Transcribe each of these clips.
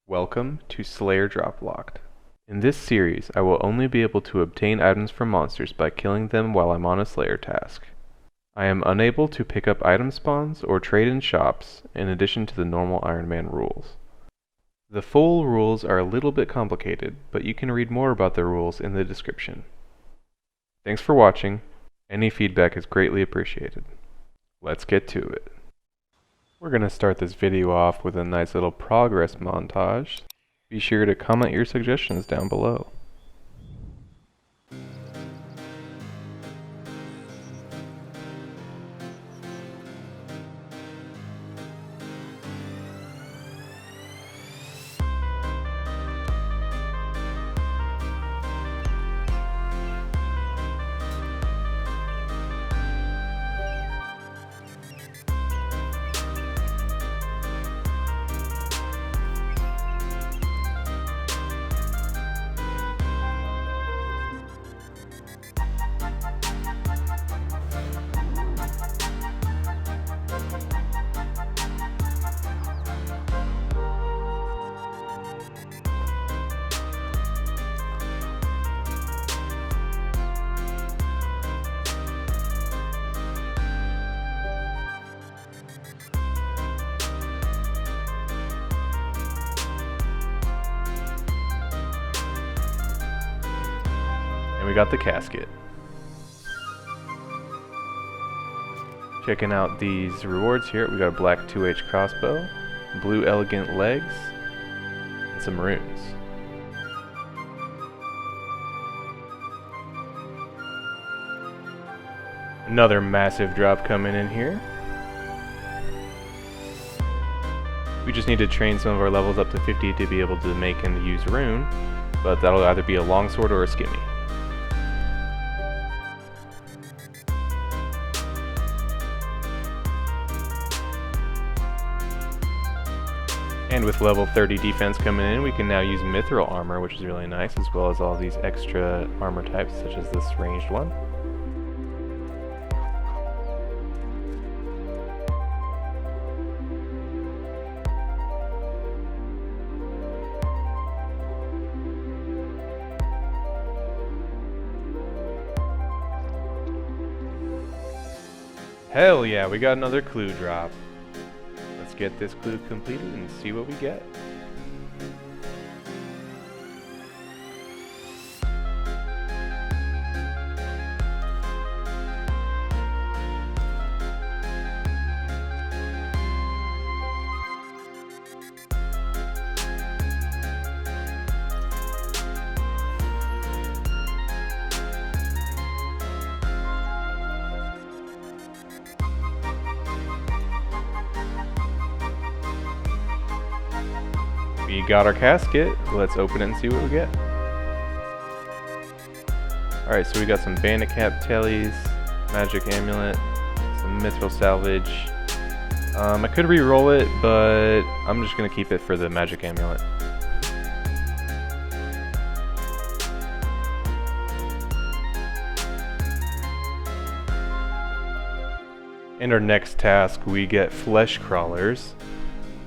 Welcome to Slayer Drop Locked. In this series, I will only be able to obtain items from monsters by killing them while I'm on a Slayer task. I am unable to pick up item spawns or trade in shops, in addition to the normal Ironman rules. The full rules are a little bit complicated, but you can read more about the rules in the description. Thanks for watching. Any feedback is greatly appreciated. Let's get to it. We're going to start this video off with a nice little progress montage. Be sure to comment your suggestions down below. And we got the casket. Checking out these rewards here, we got a black 2H crossbow, blue elegant legs, and some runes. Another massive drop coming in here. We just need to train some of our levels up to 50 to be able to make and use rune, but that'll either be a longsword or a skimmy. And with level 30 defense coming in, we can now use mithril armor, which is really nice, as well as all these extra armor types, such as this ranged one. Hell yeah, we got another clue drop. Let's get this clue completed and see what we get. We got our casket. Let's open it and see what we get. Alright, so we got some bandit cap tellies, magic amulet, some mithril salvage. I could re-roll it, but I'm just going to keep it for the magic amulet. In our next task, we get flesh crawlers,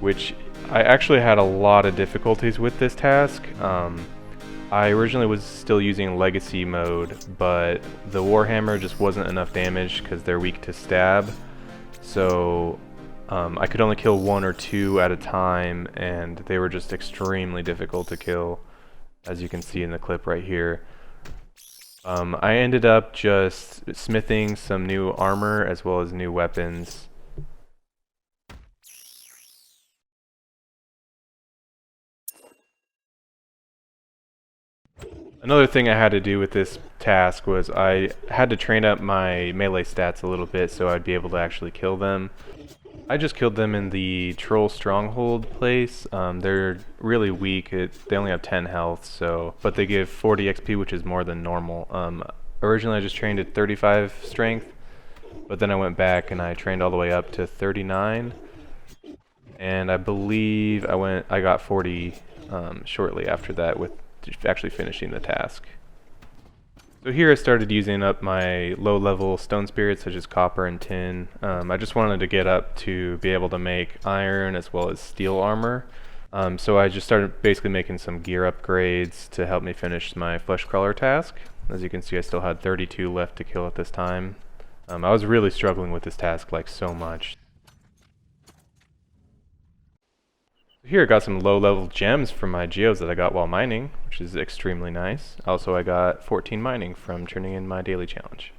which I actually had a lot of difficulties with this task. I originally was still using legacy mode, but the warhammer just wasn't enough damage because they're weak to stab. So I could only kill one or two at a time, and they were just extremely difficult to kill, as you can see in the clip right here. I ended up just smithing some new armor as well as new weapons. Another thing I had to do with this task was I had to train up my melee stats a little bit so I'd be able to actually kill them. I just killed them in the troll stronghold place. They're really weak. They only have 10 health, but they give 40 XP, which is more than normal. Originally I just trained at 35 strength, but then I went back and I trained all the way up to 39. And I believe I got 40 shortly after that with actually finishing the task. So here I started using up my low-level stone spirits such as copper and tin. I just wanted to get up to be able to make iron as well as steel armor. So I just started basically making some gear upgrades to help me finish my flesh crawler task. As you can see, I still had 32 left to kill at this time. I was really struggling with this task like so much. Here I got some low-level gems from my geodes that I got while mining, which is extremely nice. Also, I got 14 mining from turning in my daily challenge.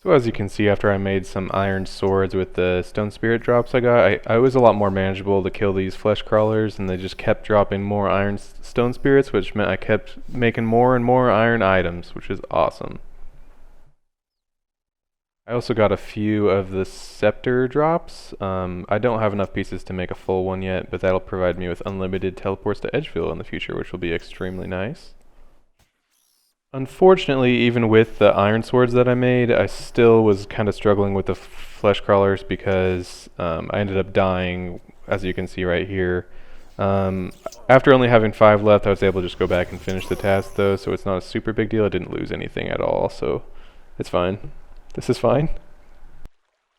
So as you can see, after I made some iron swords with the stone spirit drops I got, I was a lot more manageable to kill these flesh crawlers, and they just kept dropping more iron stone spirits, which meant I kept making more and more iron items, which is awesome. I also got a few of the scepter drops. I don't have enough pieces to make a full one yet, but that'll provide me with unlimited teleports to Edgeville in the future, which will be extremely nice. Unfortunately, even with the iron swords that I made, I still was kind of struggling with the flesh crawlers because I ended up dying, as you can see right here. After only having 5 left, I was able to just go back and finish the task though, so it's not a super big deal. I didn't lose anything at all, so it's fine. This is fine.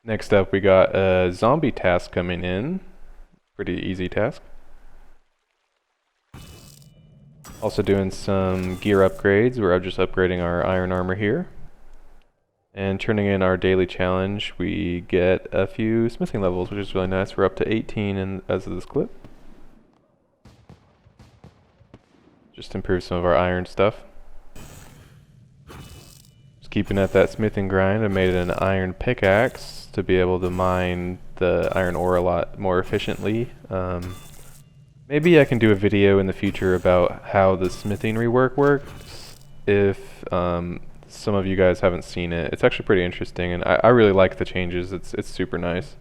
Next up, we got a zombie task coming in. Pretty easy task. Also doing some gear upgrades. We're just upgrading our iron armor here. And turning in our daily challenge, we get a few smithing levels, which is really nice. We're up to 18 as of this clip. Just improve some of our iron stuff. Just keeping at that smithing grind, I made an iron pickaxe to be able to mine the iron ore a lot more efficiently. Maybe I can do a video in the future about how the smithing rework works if some of you guys haven't seen it. It's actually pretty interesting, and I really like the changes. It's super nice.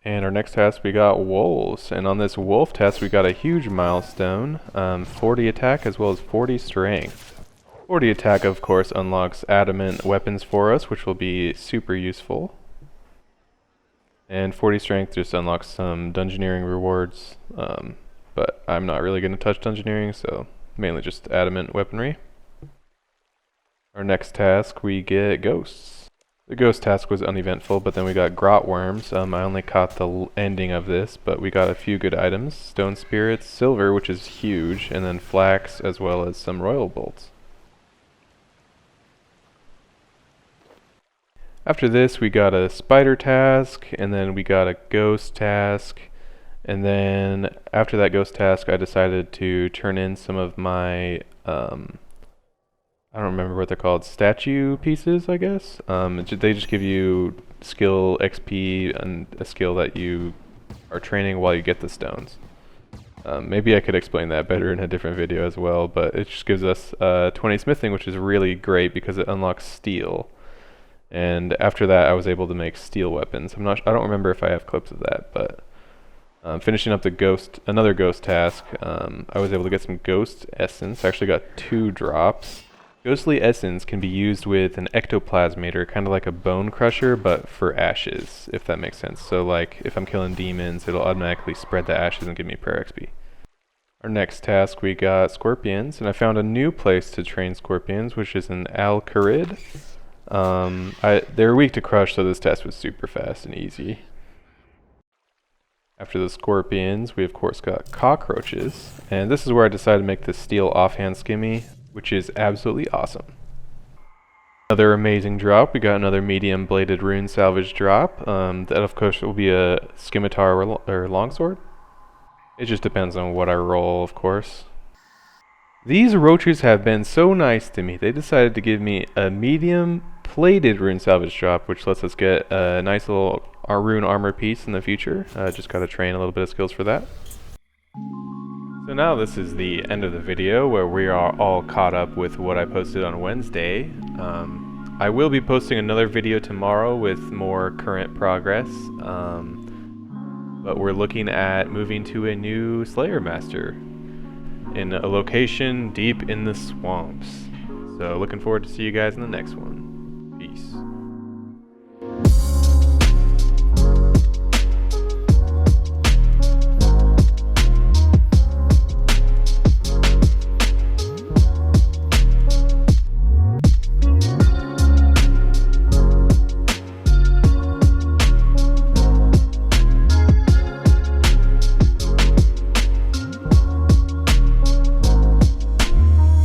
And our next task, we got wolves, and on this wolf test we got a huge milestone, 40 attack as well as 40 strength. 40 attack of course unlocks adamant weapons for us, which will be super useful. And 40 strength just unlocks some dungeoneering rewards, but I'm not really going to touch dungeoneering, so mainly just adamant weaponry. Our next task, we get ghosts. The ghost task was uneventful, but then we got grot worms. I only caught the ending of this, but we got a few good items. Stone spirits, silver, which is huge, and then flax, as well as some royal bolts. After this, we got a spider task, and then we got a ghost task, And then after that ghost task, I decided to turn in some of my, I don't remember what they're called, statue pieces, I guess. They just give you skill XP and a skill that you are training while you get the stones. Maybe I could explain that better in a different video as well, but it just gives us 20 smithing, which is really great because it unlocks steel. And after that, I was able to make steel weapons. I don't remember if I have clips of that, but finishing up another ghost task, I was able to get some ghost essence. I actually got 2 drops. Ghostly essence can be used with an ectoplasmator, kind of like a bone crusher, but for ashes, if that makes sense. So like, if I'm killing demons, it'll automatically spread the ashes and give me prayer XP. Our next task, we got scorpions, and I found a new place to train scorpions, which is in Al-Kharid. They're weak to crush, so this test was super fast and easy. After the scorpions, we of course got cockroaches, and this is where I decided to make the steel offhand skimmy, which is absolutely awesome. Another amazing drop, we got another medium bladed rune salvage drop. That of course will be a scimitar or longsword. It just depends on what I roll, of course. These roaches have been so nice to me. They decided to give me a medium plated rune salvage drop, which lets us get a nice little rune armor piece in the future. Just gotta train a little bit of skills for that. So now this is the end of the video where we are all caught up with what I posted on Wednesday. I will be posting another video tomorrow with more current progress, but we're looking at moving to a new Slayer Master in a location deep in the swamps. So looking forward to see you guys in the next one. Peace.